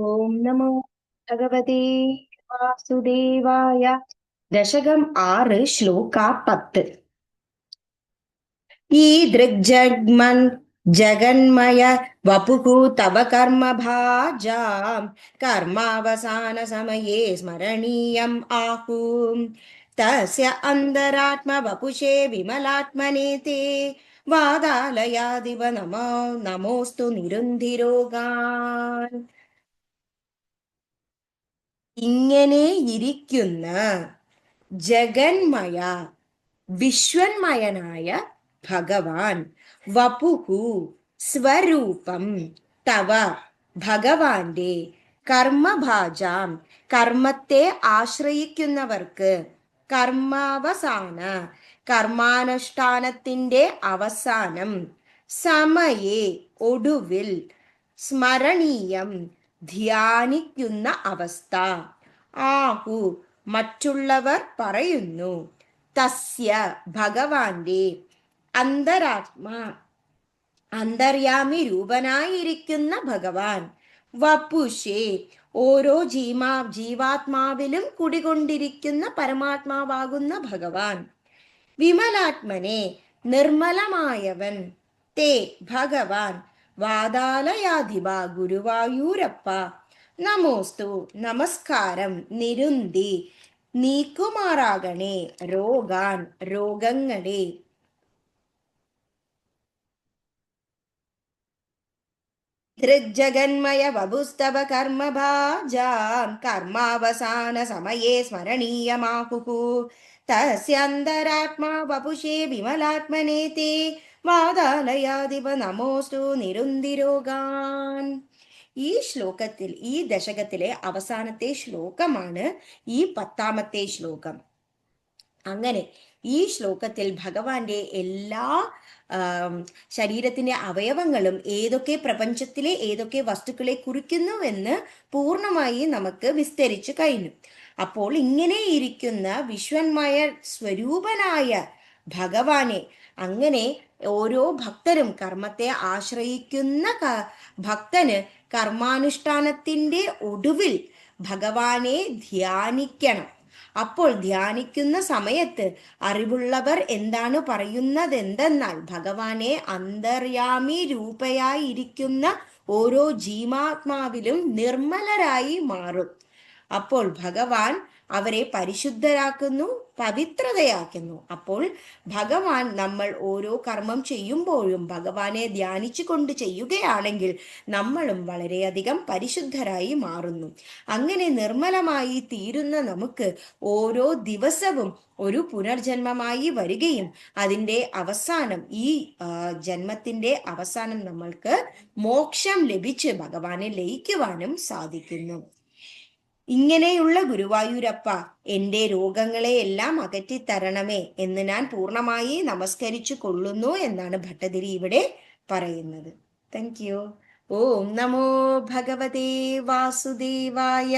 ഓം നമോ ഭഗവതേ വാസുദേവായ. ദശകം 6, ശ്ലോക 10. ഈദൃഗ്ജഗ്മൻ ജഗന്മയ വപുഃ തവ കർമ്മഭാജാം കർമാവസാന സമയേ സ്മരണീയം ആഹും തസ്യ അന്തരാത്മ വപുഷേ വിമലാത്മനേ തേ വാതാലയാദിവ നമോസ്തു നിരുന്ധിരോഗാൻ. ഇങ്ങനെയിരിക്കുന്ന ജഗന്മയ വിശ്വന്മയനായ ഭഗവാൻ വപുഹു സ്വരൂപം തവ ഭഗവാന്റെ കർമ്മഭാജാം കർമ്മത്തെ ആശ്രയിക്കുന്നവർക്ക് കർമാവസാന കർമാനുഷ്ഠാനത്തിന്റെ അവസാനം സമയേ ഒടുവിൽ സ്മരണീയം ധ്യാനിക്കുന്ന അവസ്ഥ ആഹു മറ്റുള്ളവർ പറയുന്നു തസ്യ ഭഗവാന്റെ അന്തരാത്മാ അന്തര്യാമി രൂപനായിരിക്കുന്ന ഭഗവാൻ വപുഷേ ഓരോ ജീവാത്മാവിലും കുടികൊണ്ടിരിക്കുന്ന പരമാത്മാവാകുന്ന ഭഗവാൻ വിമലാത്മനെ നിർമ്മലമായവൻ തേ ഭഗവാൻ വാതാലയാധിപ ഗുരുവായൂരപ്പ നമോസ്തു നമസ്കാരം നിരുന്തി നീക്കുമാറാകണേ രോഗങ്ങളെ. ധൃജഗന്മയ വപുസ്തവ കർമ്മഭാജാം കർമാവസാന സമയേ സ്മരണീയമാഹുഃ തസ്യാന്തരാത്മാ വപുഷേ വിമലാത്മനേ തേ വാതാലയാദിവ നമോസ്തു നിരുന്തിരോഗാൻ. ഈ ശ്ലോകത്തിൽ, ഈ ദശകത്തിലെ അവസാനത്തെ ശ്ലോകമാണ് ഈ 10ാമത്തെ ശ്ലോകം. അങ്ങനെ ഈ ശ്ലോകത്തിൽ ഭഗവാന്റെ എല്ലാ ശരീരത്തിന്റെ അവയവങ്ങളും ഏതൊക്കെ പ്രപഞ്ചത്തിലെ ഏതൊക്കെ വസ്തുക്കളെ കുറിക്കുന്നുവെന്ന് പൂർണ്ണമായി നമുക്ക് വിസ്തരിച്ചു കഴിഞ്ഞു. അപ്പോൾ ഇങ്ങനെ ഇരിക്കുന്ന വിശ്വന്മയ സ്വരൂപനായ ഭഗവാനെ, അങ്ങനെ ഓരോ ഭക്തരും കർമ്മത്തെ ആശ്രയിക്കുന്ന ഭക്തന് കർമാനുഷ്ഠാനത്തിന്റെ ഒടുവിൽ ഭഗവാനെ ധ്യാനിക്കണം. അപ്പോൾ ധ്യാനിക്കുന്ന സമയത്ത് അറിവുള്ളവർ എന്താണ് പറയുന്നതെന്തെന്നാൽ ഭഗവാനെ അന്തര്യാമി രൂപയായിരിക്കുന്ന ഓരോ ജീവാത്മാവിലും നിർമ്മലരായി മാറും. അപ്പോൾ ഭഗവാൻ അവരെ പരിശുദ്ധരാക്കുന്നു, പവിത്രതയാക്കുന്നു. അപ്പോൾ ഭഗവാൻ, നമ്മൾ ഓരോ കർമ്മം ചെയ്യുമ്പോഴും ഭഗവാനെ ധ്യാനിച്ചു കൊണ്ട് ചെയ്യുകയാണെങ്കിൽ നമ്മളും വളരെയധികം പരിശുദ്ധരായി മാറുന്നു. അങ്ങനെ നിർമ്മലമായി തീരുന്ന നമുക്ക് ഓരോ ദിവസവും ഒരു പുനർജന്മമായി വരികയും അതിൻ്റെ അവസാനം, ഈ ജന്മത്തിന്റെ അവസാനം നമ്മൾക്ക് മോക്ഷം ലഭിച്ച് ഭഗവാനെ ലയിക്കുവാനും സാധിക്കുന്നു. ഇങ്ങനെയുള്ള ഗുരുവായൂരപ്പ, എൻ്റെ രോഗങ്ങളെ എല്ലാം അകറ്റിത്തരണമേ എന്ന് ഞാൻ പൂർണ്ണമായി നമസ്കരിച്ചു കൊള്ളുന്നു എന്നാണ് ഭട്ടതിരി ഇവിടെ പറയുന്നത്. Thank you. ഓം നമോ ഭഗവതേ വാസുദേവായ.